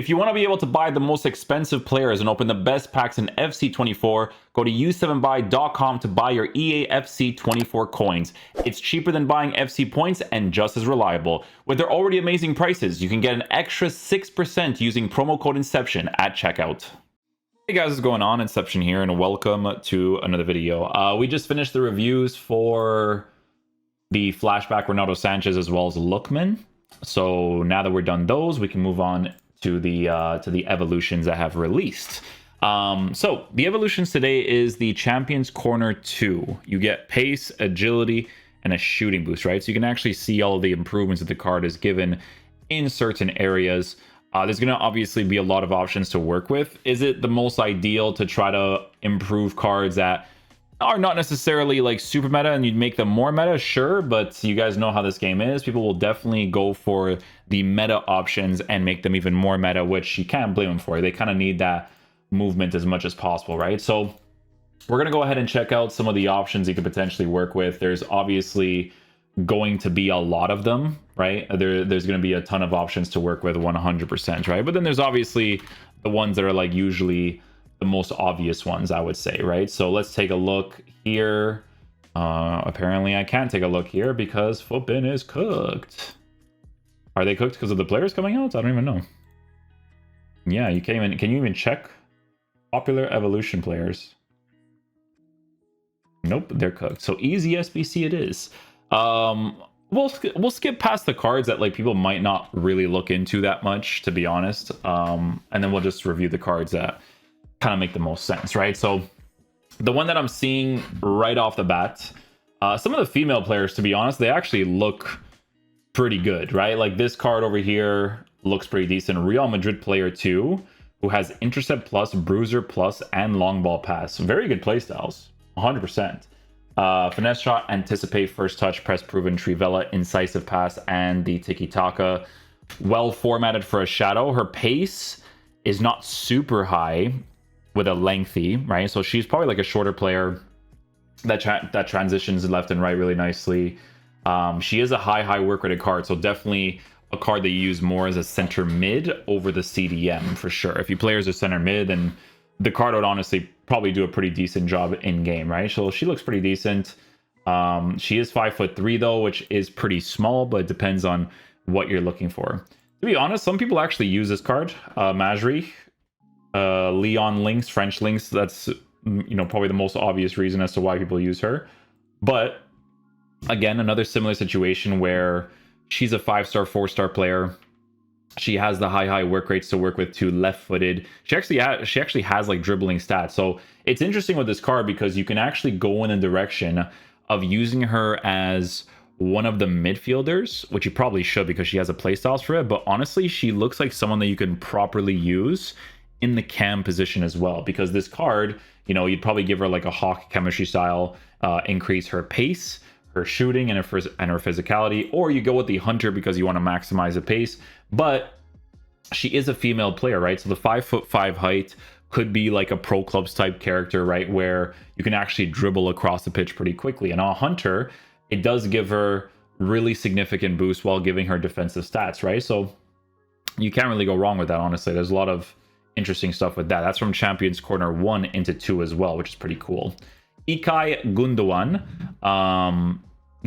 If you want to be able to buy the most expensive players and open the best packs in FC24, go to u7buy.com to buy your EA FC24 coins. It's cheaper than buying FC points and just as reliable. With their already amazing prices, you can get an extra 6% using promo code Inception at checkout. Hey guys, what's going on? Inception here, and welcome to another video. We just finished the reviews for the flashback Ronaldo Sanchez as well as Lookman. So now that we're done those, we can move on to the evolutions that have released. So the evolutions today is the Champions Corner 2. You get pace, agility, and a shooting boost, right? So you can actually see all of the improvements that the card is given in certain areas. There's going to obviously be a lot of options to work with. Is it the most ideal to try to improve cards that are not necessarily like super meta and you'd make them more meta? Sure, but you guys know how this game is. People will definitely go for the meta options and make them even more meta, which you can't blame them for. They kind of need that movement as much as possible, right? So we're going to go ahead and check out some of the options you could potentially work with. There's obviously going to be a lot of them, right? There's going to be a ton of options to work with 100%, right? But then there's obviously the ones that are like usually the most obvious ones, I would say, right? So let's take a look here. Apparently I can't take a look here because Footbin is cooked. Are they cooked because of the players coming out? I don't even know. Yeah, you can't even, can you even check popular evolution players? Nope, they're cooked. So easy SBC it is. We'll skip past the cards that like people might not really look into that much, to be honest. And then we'll just review the cards that kind of make the most sense, right? So the one that I'm seeing right off the bat, some of the female players, to be honest, they actually look pretty good, right? Like this card over here looks pretty decent. Real Madrid player 2, who has intercept plus, bruiser plus, and long ball pass. Very good playstyles, 100%. Finesse shot, anticipate, first touch, press proven, Trivela, incisive pass, and the tiki-taka. Well formatted for a shadow. Her pace is not super high with a lengthy, right? So she's probably like a shorter player that transitions left and right really nicely. She is a high work rated card, so definitely a card that you use more as a center mid over the CDM for sure. If you play as a center mid, then the card would honestly probably do a pretty decent job in game, right? So she looks pretty decent. She is 5'3" though, which is pretty small, but it depends on what you're looking for. To be honest, some people actually use this card. Majri, Leon Lynx, French Lynx. That's, you know, probably the most obvious reason as to why people use her. But again, another similar situation where she's a 5-star, 4-star player. She has the high work rates to work with too, left-footed. She actually has like dribbling stats. So it's interesting with this card because you can actually go in a direction of using her as one of the midfielders, which you probably should because she has a playstyle for it. But honestly, she looks like someone that you can properly use in the cam position as well, because this card, you know, you'd probably give her like a Hawk chemistry style, increase her pace, her shooting, and her physicality, or you go with the hunter because you want to maximize the pace. But she is a female player, right? So the 5'5" height could be like a pro clubs type character, right, where you can actually dribble across the pitch pretty quickly. And a hunter, it does give her really significant boost while giving her defensive stats, right? So you can't really go wrong with that, honestly. There's a lot of interesting stuff with that. That's from Champions Corner 1 into 2 as well, which is pretty cool. Ikai Gundogan.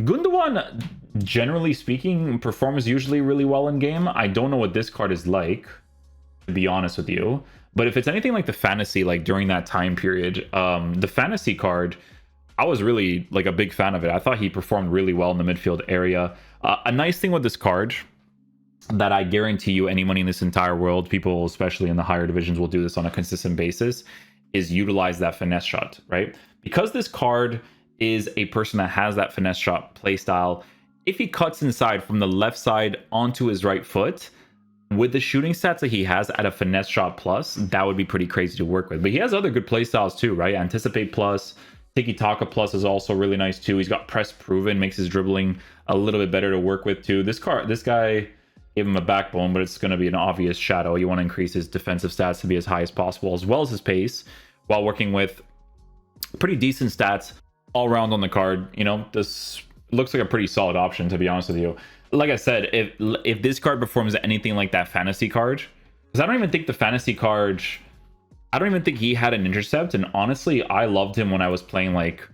Gundogan, generally speaking, performs usually really well in game. I don't know what this card is like, to be honest with you. But if it's anything like the fantasy, like during that time period, the fantasy card, I was really like a big fan of it. I thought he performed really well in the midfield area. A nice thing with this card that I guarantee you anyone in this entire world, people especially in the higher divisions will do this on a consistent basis, is utilize that finesse shot, right? Because this card is a person that has that finesse shot playstyle, if he cuts inside from the left side onto his right foot, with the shooting stats that he has at a finesse shot plus, that would be pretty crazy to work with. But he has other good playstyles too, right? Anticipate plus, tiki-taka plus is also really nice too. He's got press proven, makes his dribbling a little bit better to work with too. This guy gave him a backbone, but it's going to be an obvious shadow. You want to increase his defensive stats to be as high as possible, as well as his pace, while working with pretty decent stats all around on the card. You know, this looks like a pretty solid option, to be honest with you. Like I said, if this card performs anything like that fantasy card, Because I don't even think the fantasy card, I don't even think he had an intercept. And honestly, I loved him when I was playing like,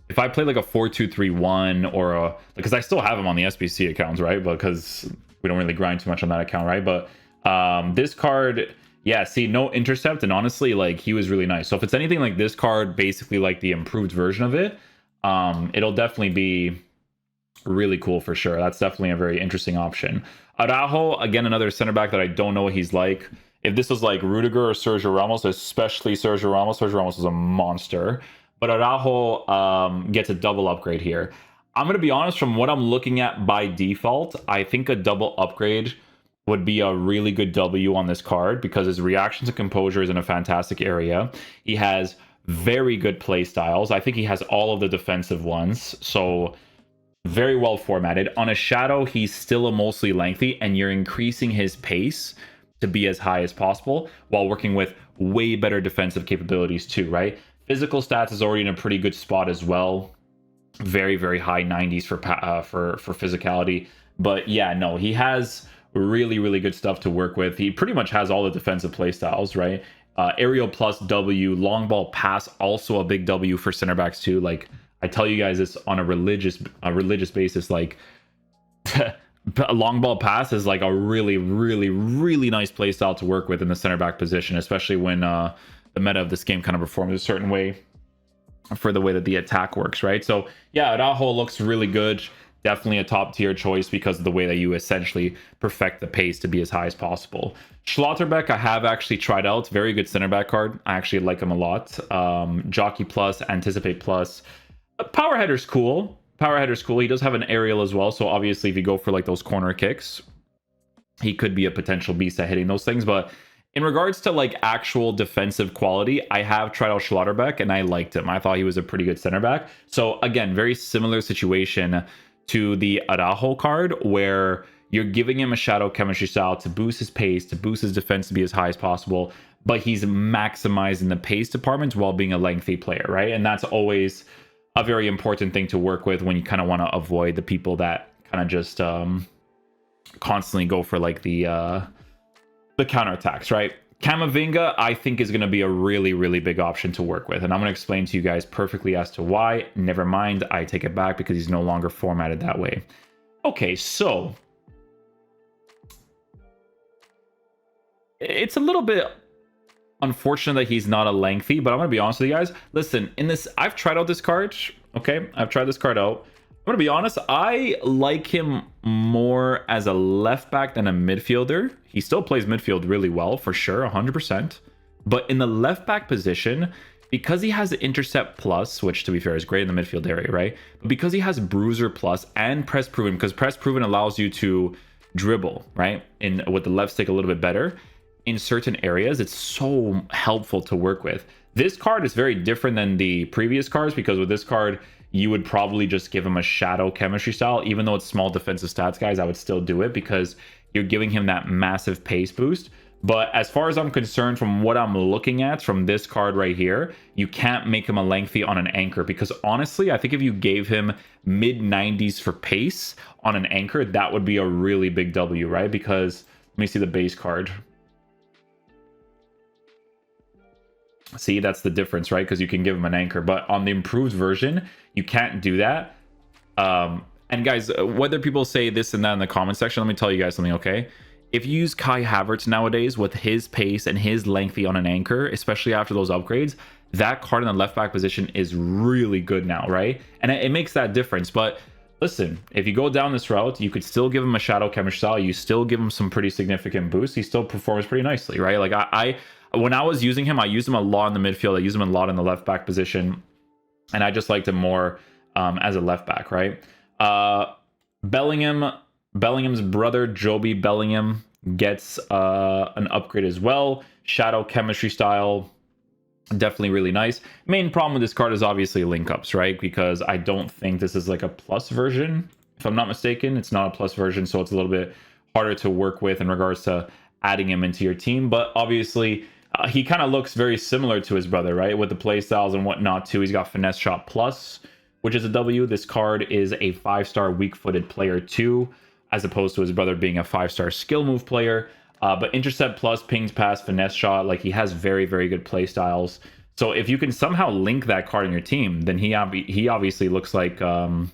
if I played like a 4-2-3-1 or a, because I still have him on the SBC accounts, right? Because we don't really grind too much on that account, right? But this card, yeah, see, no intercept, and honestly, like, he was really nice. So if it's anything like this card, basically like the improved version of it, it'll definitely be really cool for sure. That's definitely a very interesting option. Araujo, again, another center back that I don't know what he's like. If this was like Rudiger or Sergio Ramos, especially Sergio Ramos is a monster. But Araujo gets a double upgrade here. I'm going to be honest, from what I'm looking at by default, I think a double upgrade would be a really good W on this card because his reactions and composure is in a fantastic area. He has very good play styles. I think he has all of the defensive ones. So very well formatted. On a shadow, he's still a mostly lengthy, and you're increasing his pace to be as high as possible while working with way better defensive capabilities too, right? Physical stats is already in a pretty good spot as well. Very, very high 90s for physicality. But yeah, no, he has really, really good stuff to work with. He pretty much has all the defensive play styles, right? Aerial plus W, long ball pass, also a big W for center backs too. Like, I tell you guys this on a religious basis, like a long ball pass is like a really, really, really nice play style to work with in the center back position, especially when the meta of this game kind of performs a certain way for the way that the attack works, right? So yeah, Araujo looks really good. Definitely a top tier choice because of the way that you essentially perfect the pace to be as high as possible. Schlotterbeck, I have actually tried out. Very good center back card. I actually like him a lot. Jockey plus, Anticipate plus. Power header's cool. Power header's cool. He does have an aerial as well. So obviously if you go for like those corner kicks, he could be a potential beast at hitting those things. But in regards to like actual defensive quality, I have tried out Schlotterbeck and I liked him. I thought he was a pretty good center back. So again, very similar situation to the Araujo card where you're giving him a shadow chemistry style to boost his pace, to boost his defense to be as high as possible, but he's maximizing the pace department while being a lengthy player, right? And that's always a very important thing to work with when you kind of want to avoid the people that kind of just constantly go for like the counterattacks, right? Camavinga, I think, is going to be a really, really big option to work with. And I'm going to explain to you guys perfectly as to why. Never mind, I take it back because he's no longer formatted that way. Okay, so it's a little bit unfortunate that he's not a lengthy, but I'm going to be honest with you guys. Listen, in this, I've tried out this card. Okay, I've tried this card out. I'm going to be honest, I like him more as a left back than a midfielder. He still plays midfield really well, for sure, 100%. But in the left back position, because he has the intercept plus, which to be fair is great in the midfield area, right? But because he has bruiser plus and press proven, because press proven allows you to dribble, right? With the left stick a little bit better in certain areas, it's so helpful to work with. This card is very different than the previous cards because with this card, you would probably just give him a shadow chemistry style. Even though it's small defensive stats, guys, I would still do it because you're giving him that massive pace boost. But as far as I'm concerned, from what I'm looking at from this card right here, you can't make him a lengthy on an anchor because honestly, I think if you gave him mid 90s for pace on an anchor, that would be a really big W, right? Because let me see the base card. See, that's the difference, right? Because you can give him an anchor, but on the improved version, you can't do that. And guys, whether people say this and that in the comment section, let me tell you guys something, okay? If you use Kai Havertz nowadays with his pace and his lengthy on an anchor, especially after those upgrades, that card in the left back position is really good now, right? And it makes that difference. But listen, if you go down this route, you could still give him a shadow chemistry style. You still give him some pretty significant boosts. He still performs pretty nicely, right? Like when I was using him, I used him a lot in the midfield. I used him a lot in the left back position. And I just liked him more as a left back, right? Bellingham's brother, Joby Bellingham, gets an upgrade as well. Shadow chemistry style, definitely really nice. Main problem with this card is obviously link ups, right? Because I don't think this is like a plus version. If I'm not mistaken, it's not a plus version, so it's a little bit harder to work with in regards to adding him into your team. But obviously, he kind of looks very similar to his brother, right? With the play styles and whatnot too. He's got finesse shot plus, which is a W. This card is a 5-star weak-footed player too, as opposed to his brother being a 5-star skill move player. But intercept plus, pings pass, finesse shot, like he has very, very good play styles. So if you can somehow link that card in your team, then he obviously looks like a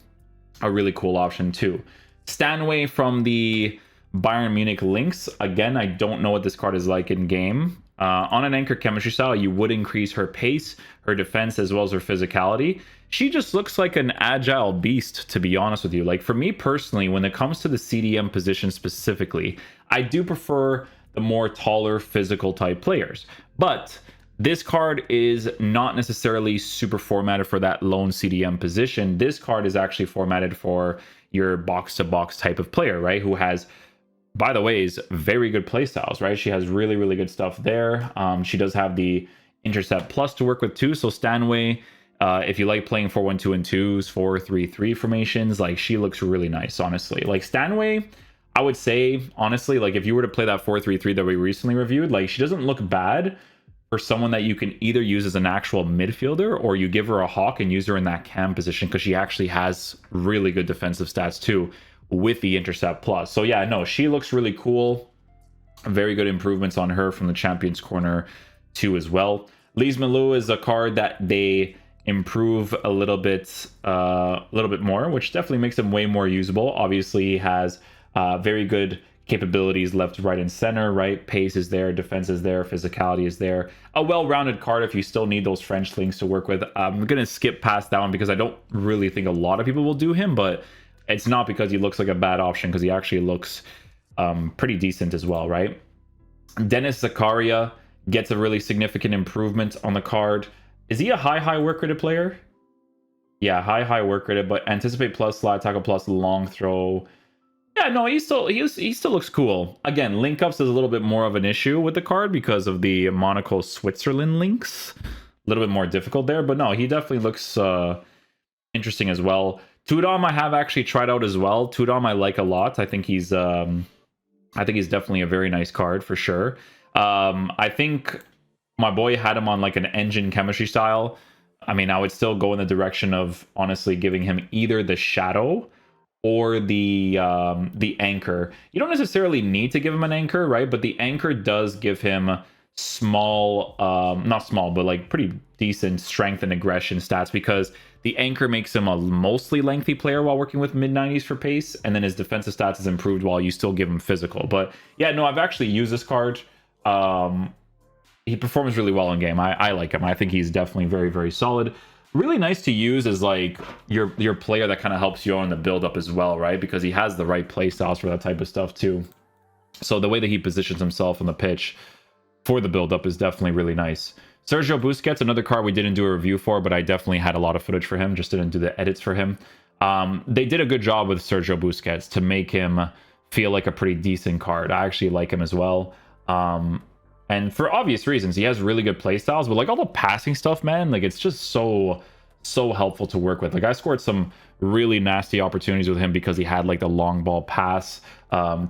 really cool option too. Stanway from the Bayern Munich links. Again, I don't know what this card is like in game. On an anchor chemistry style, you would increase her pace, her defense, as well as her physicality. She just looks like an agile beast, to be honest with you. Like for me personally, when it comes to the CDM position specifically, I do prefer the more taller physical type players. But this card is not necessarily super formatted for that lone CDM position. This card is actually formatted for your box-to-box type of player, right? Who has, by the way, is very good playstyles, right? She has really, really good stuff there. She does have the intercept plus to work with too. So Stanway, if you like playing 4-1-2 and 2s, 4-3-3 formations, like she looks really nice, honestly. Like Stanway, I would say, honestly, like if you were to play that 4-3-3 that we recently reviewed, like she doesn't look bad for someone that you can either use as an actual midfielder or you give her a hawk and use her in that cam position, because she actually has really good defensive stats too with the intercept plus. So yeah, no, she looks really cool. Very good improvements on her from the Champions Corner too as well. Lise Malou is a card that they improve a little bit more, which definitely makes him way more usable. Obviously, he has very good capabilities left, right, and center, right? Pace is there, defense is there, physicality is there. A well-rounded card if you still need those French links to work with. I'm going to skip past that one because I don't really think a lot of people will do him, but it's not because he looks like a bad option, because he actually looks pretty decent as well, right? Dennis Zakaria gets a really significant improvement on the card. Is he a high work rated player? Yeah, high work rated, but anticipate plus, slide tackle plus, long throw. Yeah, no, he still looks cool. Again, link ups is a little bit more of an issue with the card because of the Monaco Switzerland links. A little bit more difficult there, but no, he definitely looks interesting as well. Tudom I have actually tried out as well. Tudom I like a lot. I think he's definitely a very nice card for sure. I think my boy had him on like an engine chemistry style. I mean, I would still go in the direction of honestly giving him either the shadow or the anchor. You don't necessarily need to give him an anchor, right? But the anchor does give him small, not small, but like pretty decent strength and aggression stats, because the anchor makes him a mostly lengthy player while working with mid-90s for pace, and then his defensive stats is improved while you still give him physical. But yeah, no, I've actually used this card. He performs really well in game. I like him. I think he's definitely very, very solid. Really nice to use as like your player that kind of helps you on the build up as well, right? Because he has the right play styles for that type of stuff too. So the way that he positions himself on the pitch for the build up is definitely really nice. Sergio Busquets, another card we didn't do a review for, but I definitely had a lot of footage for him, just didn't do the edits for him. They did a good job with Sergio Busquets to make him feel like a pretty decent card. I actually like him as well. And for obvious reasons, he has really good play styles, but like all the passing stuff, man, like it's just so helpful to work with. Like I scored some really nasty opportunities with him because he had like the long ball pass,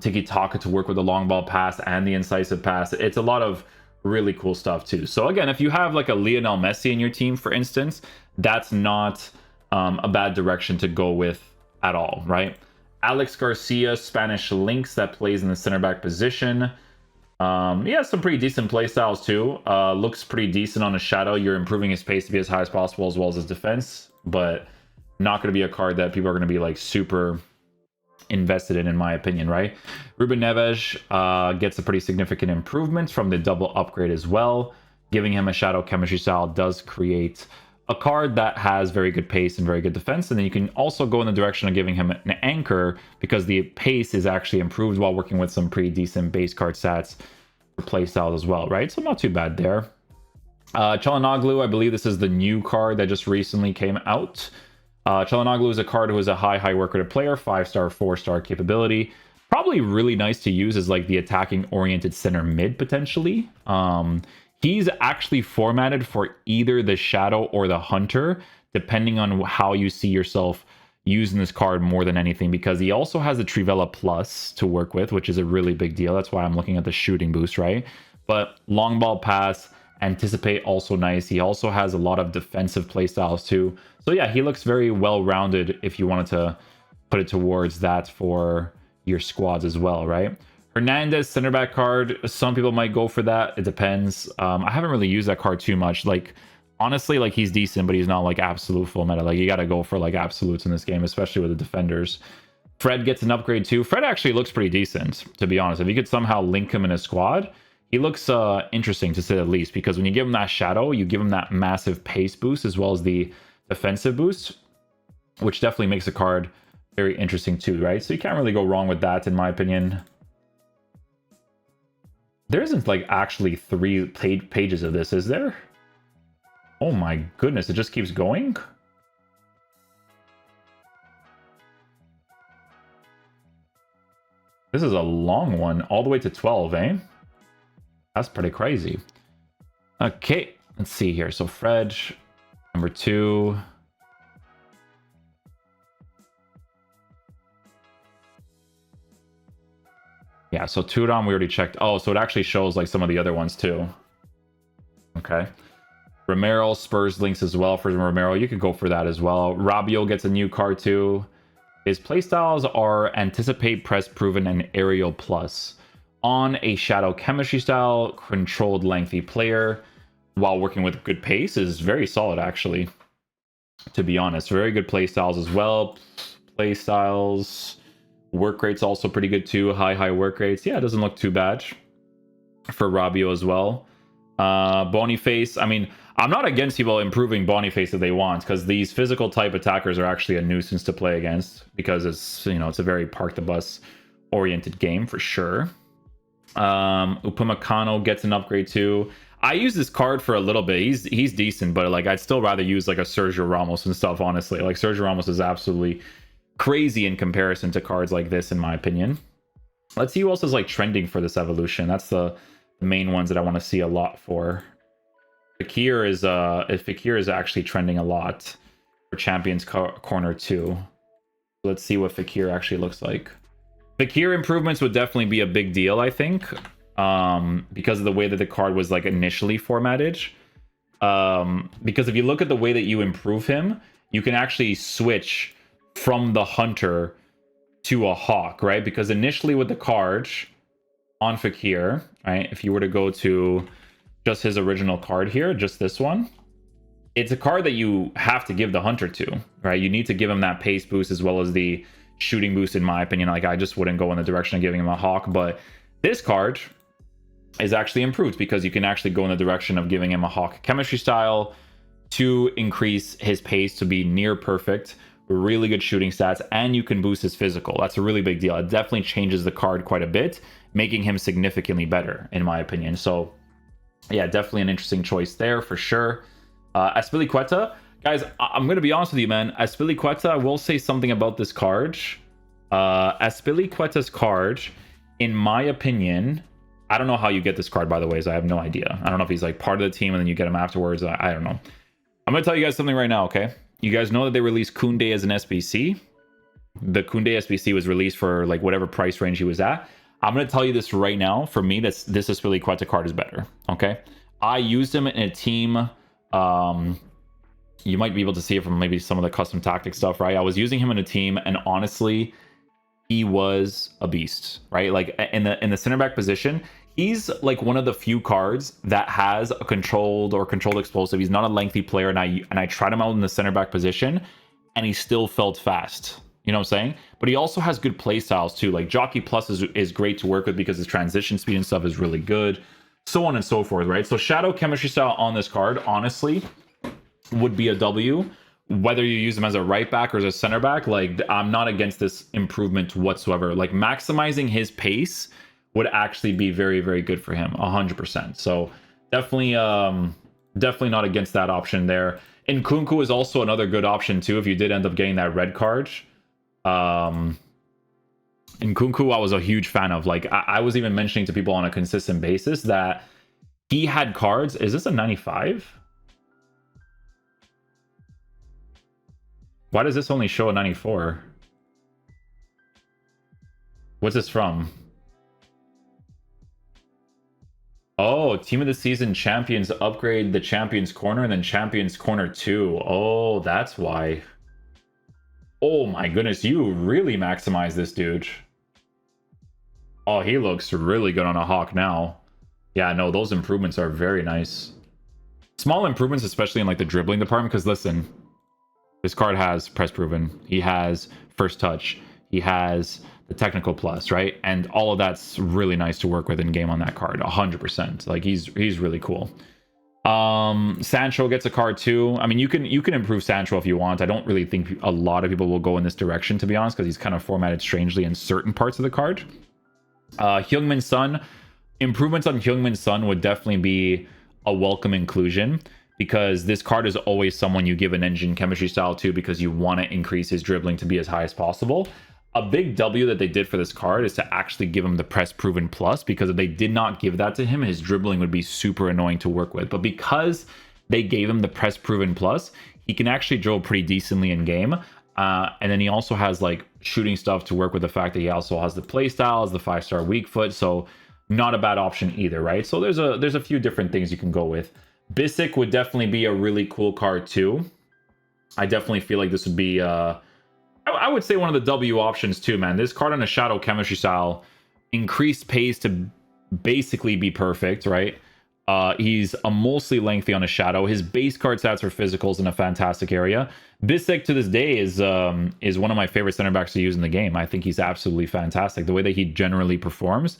tiki-taka to work with the long ball pass and the incisive pass. It's a lot of really cool stuff too. So again, if you have like a Lionel Messi in your team, for instance, that's not a bad direction to go with at all, right? Alex Garcia, Spanish links, that plays in the center back position. He has some pretty decent play styles too. Looks pretty decent on a shadow. You're improving his pace to be as high as possible, as well as his defense, but not going to be a card that people are going to be like super invested in my opinion, right? Ruben Neves gets a pretty significant improvement from the double upgrade as well. Giving him a shadow chemistry style does create a card that has very good pace and very good defense, and then you can also go in the direction of giving him an anchor because the pace is actually improved while working with some pretty decent base card stats for playstyle as well, right? So not too bad there. Çalhanoğlu, I believe this is the new card that just recently came out. Çalhanoğlu is a card who is a high work rate player, 5-star, 4-star capability. Probably really nice to use as like the attacking oriented center mid potentially. He's actually formatted for either the Shadow or the Hunter, depending on how you see yourself using this card more than anything, because he also has the Trivela Plus to work with, which is a really big deal. That's why I'm looking at the shooting boost, right? But long ball pass, anticipate, also nice. He also has a lot of defensive playstyles too. So yeah, he looks very well-rounded if you wanted to put it towards that for your squads as well, right? Hernandez center back card. Some people might go for that. It depends. I haven't really used that card too much. Like, honestly, like he's decent, but he's not like absolute full meta. Like you got to go for like absolutes in this game, especially with the defenders. Fred gets an upgrade too. Fred actually looks pretty decent, to be honest. If you could somehow link him in a squad, he looks interesting to say the least. Because when you give him that shadow, you give him that massive pace boost as well as the defensive boost, which definitely makes the card very interesting too, right? So you can't really go wrong with that, in my opinion. There isn't like actually 3 pages of this, is there? Oh my goodness, it just keeps going? This is a long one, all the way to 12, eh? That's pretty crazy. Okay, let's see here. So Fred, number 2. Yeah, so Turam we already checked. Oh, so it actually shows like some of the other ones too. Okay. Romero, Spurs links as well for Romero. You could go for that as well. Rabiot gets a new card too. His playstyles are Anticipate, Press, Proven, and Aerial Plus. On a Shadow Chemistry style, controlled lengthy player, while working with good pace, is very solid actually. To be honest, very good playstyles as well. Playstyles... Work rate's also pretty good too. High work rates. Yeah, it doesn't look too bad for Rabiot as well. Boniface. I mean, I'm not against people improving Boniface if they want, because these physical type attackers are actually a nuisance to play against, because it's, you know, it's a very park the bus oriented game for sure. Upamecano gets an upgrade too. I use this card for a little bit. He's decent, but like I'd still rather use like a Sergio Ramos and stuff, honestly. Like Sergio Ramos is absolutely crazy in comparison to cards like this, in my opinion. Let's see who else is like trending for this evolution. That's the main ones that I want to see a lot for. Fekir is actually trending a lot for Champions Corner 2. Let's see what Fekir actually looks like. Fekir improvements would definitely be a big deal, I think, because of the way that the card was like initially formatted. Because if you look at the way that you improve him, you can actually switch from the hunter to a hawk, right? Because initially with the card on Fekir, right, if you were to go to just his original card here, just this one, it's a card that you have to give the hunter to, right? You need to give him that pace boost as well as the shooting boost, in my opinion. Like I just wouldn't go in the direction of giving him a hawk, but this card is actually improved because you can actually go in the direction of giving him a hawk chemistry style to increase his pace to be near perfect, really good shooting stats, and you can boost his physical. That's a really big deal. It definitely changes the card quite a bit, making him significantly better, in my opinion. So yeah, definitely an interesting choice there for sure. Azpilicueta, guys, I'm going to be honest with you, man. Azpilicueta, I will say something about this card. Azpilicueta's card, in my opinion, I don't know how you get this card, by the way, so I have no idea. I don't know if he's like part of the team and then you get him afterwards. I don't know. I'm going to tell you guys something right now, okay? You guys know that they released Koundé as an SBC. The Koundé SBC was released for like whatever price range he was at. I'm going to tell you this right now. For me, this Azpilicueta card is better, okay? I used him in a team. You might be able to see it from maybe some of the custom tactic stuff, right? I was using him in a team, and honestly, he was a beast, right? Like in the center back position, he's like one of the few cards that has a controlled explosive. He's not a lengthy player, and I tried him out in the center back position, and he still felt fast. You know what I'm saying? But he also has good play styles too. Like Jockey Plus is great to work with because his transition speed and stuff is really good. So on and so forth, right? So Shadow Chemistry style on this card, honestly, would be a W. Whether you use him as a right back or as a center back, like I'm not against this improvement whatsoever. Like maximizing his pace would actually be very, very good for him, 100%. So definitely not against that option there. Nkunku is also another good option too if you did end up getting that red card. Nkunku I was a huge fan of. Like I was even mentioning to people on a consistent basis that he had cards. Is this a 95? Why does this only show a 94? What's this from? Oh, Team of the Season Champions upgrade the Champions Corner and then Champions Corner 2. Oh, that's why. Oh my goodness, you really maximize this dude. Oh, he looks really good on a Hawk now. Yeah, no, those improvements are very nice. Small improvements, especially in like the dribbling department, because listen, this card has press proven. He has first touch. He has the technical plus, right? And all of that's really nice to work with in game on that card. 100%. Like he's really cool. Sancho gets a card too. I mean, you can improve Sancho if you want. I don't really think a lot of people will go in this direction, to be honest, because he's kind of formatted strangely in certain parts of the card. Heung-min Son, improvements on Heung-min Son would definitely be a welcome inclusion, because this card is always someone you give an engine chemistry style to because you want to increase his dribbling to be as high as possible. A big W that they did for this card is to actually give him the press proven plus, because if they did not give that to him, his dribbling would be super annoying to work with. But because they gave him the press proven plus, he can actually dribble pretty decently in game. And then he also has like shooting stuff to work with the fact that he also has the play styles, the 5-star weak foot. So not a bad option either, right? So there's a few different things you can go with. Bisic would definitely be a really cool card too. I definitely feel like this would be I would say one of the W options too, man. This card on a shadow chemistry style, increased pace to basically be perfect, right? He's a mostly lengthy on a shadow. His base card stats for physicals in a fantastic area. Bisek to this day is one of my favorite center backs to use in the game. I think he's absolutely fantastic. The way that he generally performs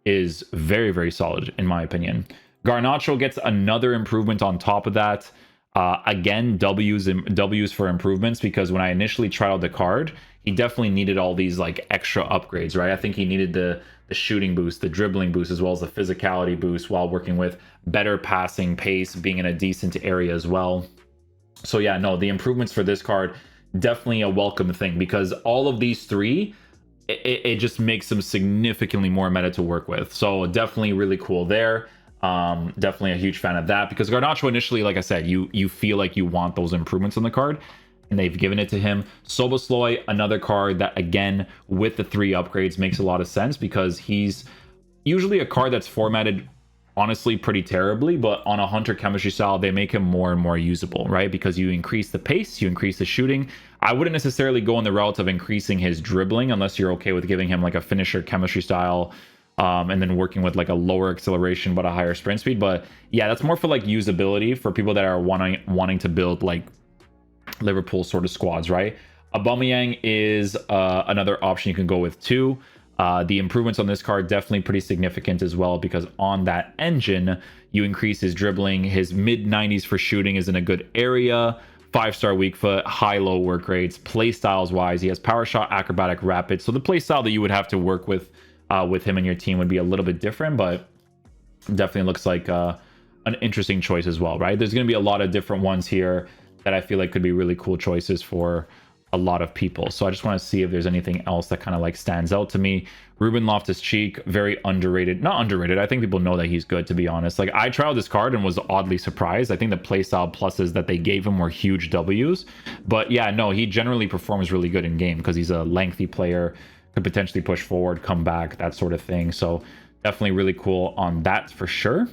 is very, very solid in my opinion. Garnacho gets another improvement on top of that. Again, W's for improvements, because when I initially tried out the card, he definitely needed all these like extra upgrades, right? I think he needed the shooting boost, the dribbling boost, as well as the physicality boost, while working with better passing pace, being in a decent area as well. So yeah, no, the improvements for this card, definitely a welcome thing, because all of these three, it just makes them significantly more meta to work with. So definitely really cool there. Definitely a huge fan of that, because Garnacho initially, like I said, you feel like you want those improvements on the card, and they've given it to him. Sobosloy, another card that again with the 3 upgrades makes a lot of sense, because he's usually a card that's formatted honestly pretty terribly, but on a hunter chemistry style they make him more and more usable, right? Because you increase the pace, you increase the shooting. I wouldn't necessarily go in the route of increasing his dribbling unless you're okay with giving him like a finisher chemistry style, and then working with like a lower acceleration but a higher sprint speed. But yeah, that's more for like usability for people that are wanting to build like Liverpool sort of squads, right? Aubameyang is another option you can go with too. The improvements on this card definitely pretty significant as well, because on that engine you increase his dribbling. His mid 90s for shooting is in a good area. 5-star weak foot, high-low work rates. Play styles wise, he has power shot, acrobatic, rapid. So the play style that you would have to work with him and your team would be a little bit different, but definitely looks like an interesting choice as well, right? There's going to be a lot of different ones here that I feel like could be really cool choices for a lot of people. So I just want to see if there's anything else that kind of like stands out to me. Ruben Loftus-Cheek, very underrated. Not underrated. I think people know that he's good, to be honest. Like, I tried this card and was oddly surprised. I think the playstyle pluses that they gave him were huge W's. But yeah, no, he generally performs really good in game because he's a lengthy player, could potentially push forward, come back, that sort of thing. So definitely really cool on that for sure.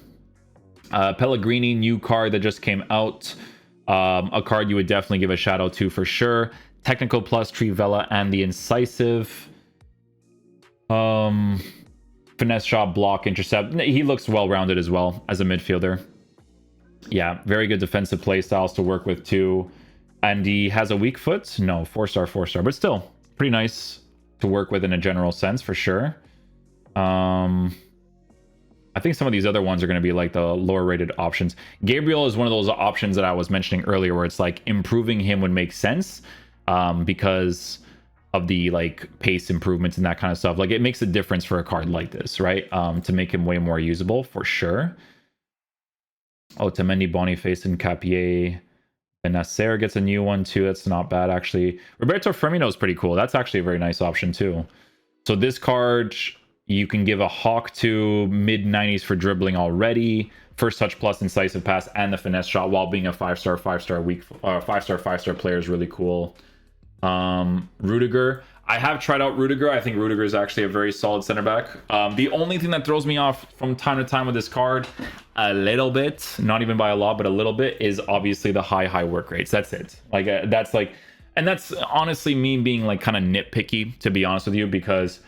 Pellegrini, new card that just came out. A card you would definitely give a shout out to for sure. Technical plus, Trivela, and the incisive. Finesse shot, block, intercept. He looks well-rounded as well as a midfielder. Yeah, very good defensive play styles to work with too. And he has a weak foot. No, 4-star, but still pretty nice to work with in a general sense for sure. I think some of these other ones are going to be like the lower rated options. Gabriel is one of those options that I was mentioning earlier where it's like improving him would make sense because of the like pace improvements and that kind of stuff. Like, it makes a difference for a card like this, right? To make him way more usable for sure. Oh, Temendi, Boniface, and Capier. And Nasser gets a new one too. That's not bad actually. Roberto Firmino is pretty cool. That's actually a very nice option too. So this card, you can give a Hawk to mid 90s for dribbling already, first touch plus, incisive pass, and the finesse shot while being a 5-star weak 5-star player is really cool. Rudiger, I have tried out Rudiger. I think Rudiger is actually a very solid center back. The only thing that throws me off from time to time with this card, a little bit, not even by a lot, but a little bit, is obviously the high work rates. That's it. Like that's like, and that's honestly me being like kind of nitpicky, to be honest with you, because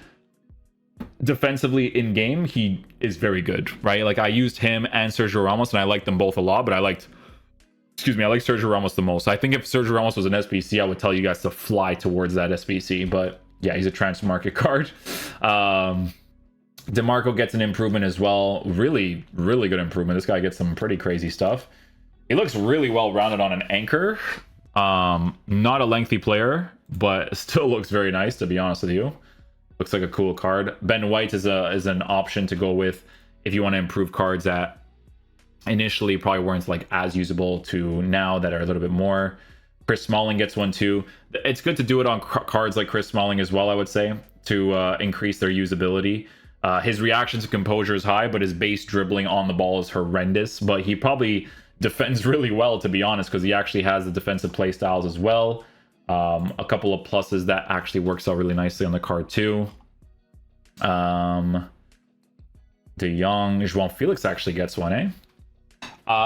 defensively in game, he is very good, right? Like I used him and Sergio Ramos, and I liked them both a lot, but I liked Sergio Ramos the most. I think if Sergio Ramos was an SBC, I would tell you guys to fly towards that SBC, but yeah, he's a transfer market card. DeMarco gets an improvement as well. Really, really good improvement. This guy gets some pretty crazy stuff. He looks really well rounded on an anchor. Not a lengthy player, but still looks very nice, to be honest with you. Looks like a cool card. Ben White is an option to go with if you want to improve cards that initially probably weren't like as usable to now that are a little bit more. Chris Smalling gets one too. It's good to do it on cards like Chris Smalling as well, I would say, to increase their usability. His reaction to composure is high, but his base dribbling on the ball is horrendous. But he probably defends really well, to be honest, because he actually has the defensive play styles as well. A couple of pluses that actually works out really nicely on the card too. De Jong, João Felix actually gets one, eh?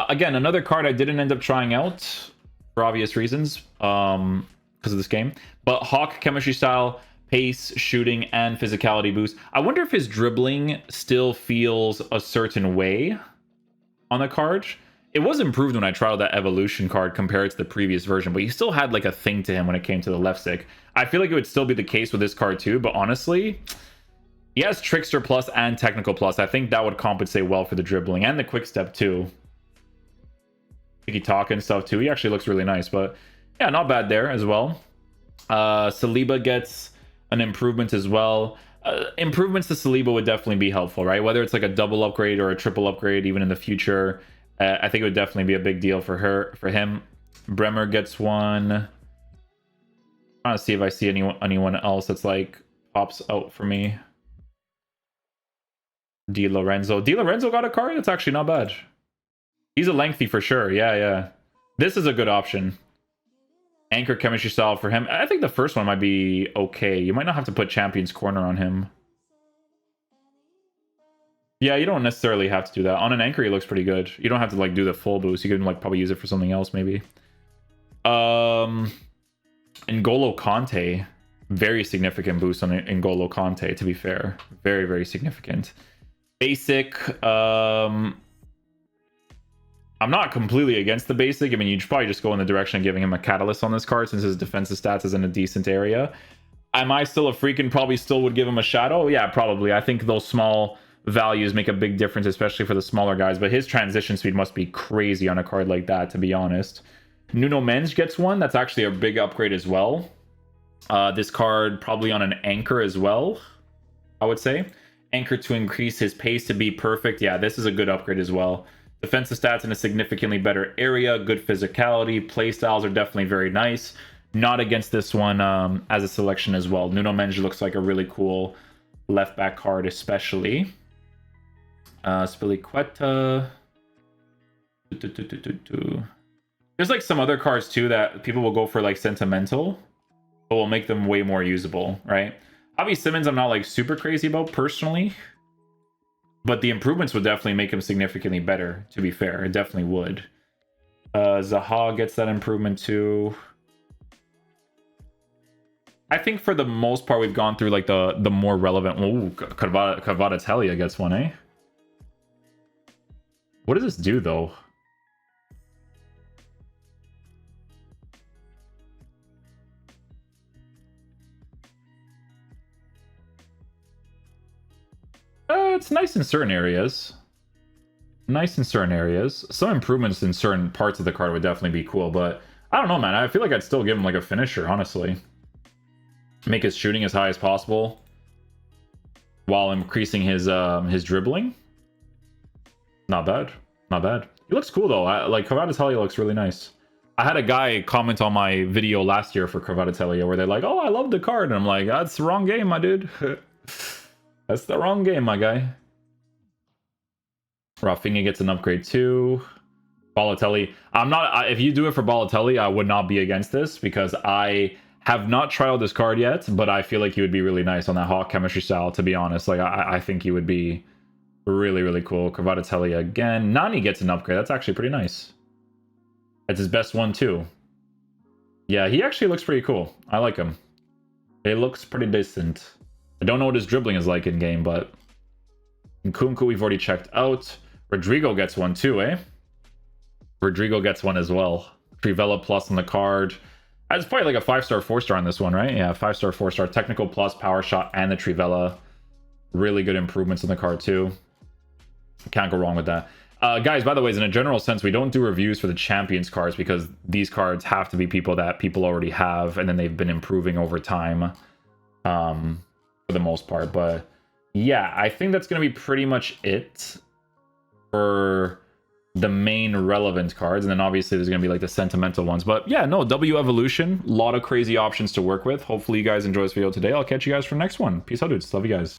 Again, another card I didn't end up trying out for obvious reasons, because of this game. But Hawk chemistry style, pace, shooting, and physicality boost. I wonder if his dribbling still feels a certain way on the card. It was improved when I tried that evolution card compared to the previous version, but he still had like a thing to him when it came to the left stick. I feel like it would still be the case with this card too, but honestly, he has Trickster Plus and Technical Plus. I think that would compensate well for the dribbling and the quick step too. Tiki-taka and stuff too. He actually looks really nice, but yeah, not bad there as well. Saliba gets an improvement as well. Improvements to Saliba would definitely be helpful, right? Whether it's like a double upgrade or a triple upgrade, even in the future, I think it would definitely be a big deal for him. Bremer gets one. I'm trying to see if I see anyone else that's like pops out for me. Di Lorenzo got a card. That's actually not bad. He's a lengthy for sure. Yeah. This is a good option. Anchor chemistry style for him. I think the first one might be okay. You might not have to put Champion's Corner on him. Yeah, you don't necessarily have to do that. On an anchor, he looks pretty good. You don't have to like do the full boost. You can like probably use it for something else maybe. N'Golo Kante. Very significant boost on N'Golo Kante, to be fair. Very, very significant. Basic. I'm not completely against the basic. I mean, you'd probably just go in the direction of giving him a catalyst on this card since his defensive stats is in a decent area. Am I still a freak and probably still would give him a shadow? Yeah, probably. I think those small values make a big difference, especially for the smaller guys, but his transition speed must be crazy on a card like that, to be honest. Nuno Mendes gets one. That's actually a big upgrade as well. This card probably on an anchor as well, I would say. Anchor to increase his pace to be perfect. Yeah, this is a good upgrade as well. Defensive stats in a significantly better area, good physicality, play styles are definitely very nice. Not against this one as a selection as well. Nuno Mendes looks like a really cool left back card, especially. Spilicueta. There's like some other cards too that people will go for like sentimental, but will make them way more usable, right? Javi Simmons, I'm not like super crazy about personally, but the improvements would definitely make him significantly better, to be fair. It definitely would. Zaha gets that improvement too. I think for the most part, we've gone through like the more relevant. Ooh, Kvaratskhelia gets one, eh? What does this do though? It's nice in certain areas. Some improvements in certain parts of the card would definitely be cool, but I don't know, man. I feel like I'd still give him like a finisher, honestly. Make his shooting as high as possible while increasing his dribbling. Not bad. He looks cool though. Like Kvaratskhelia looks really nice. I had a guy comment on my video last year for Kvaratskhelia where they're like, "Oh, I love the card," and I'm like, "That's the wrong game, my dude." That's the wrong game, my guy. Rafinha gets an upgrade too. Balotelli. I'm not. If you do it for Balotelli, I would not be against this because I have not tried out this card yet, but I feel like he would be really nice on that Hawk chemistry style, to be honest. Like, I think he would be really, really cool. Kvaratskhelia again. Nani gets an upgrade. That's actually pretty nice. It's his best one too. Yeah, he actually looks pretty cool. I like him. It looks pretty decent. I don't know what his dribbling is like in game, but Nkunku we've already checked out. Rodrigo gets one too, eh? Rodrigo gets one as well. Trivela plus on the card. It's probably like a 5-star, 4-star on this one, right? Yeah, 5-star, 4-star. Technical plus, power shot, and the Trivela. Really good improvements in the card too. Can't go wrong with that. Guys, by the way, in a general sense, we don't do reviews for the Champions cards because these cards have to be people that people already have, and then they've been improving over time for the most part. But yeah, I think that's going to be pretty much it for the main relevant cards. And then obviously there's going to be like the sentimental ones. But yeah, no, W Evolution, a lot of crazy options to work with. Hopefully you guys enjoy this video today. I'll catch you guys for the next one. Peace out, dudes. Love you guys.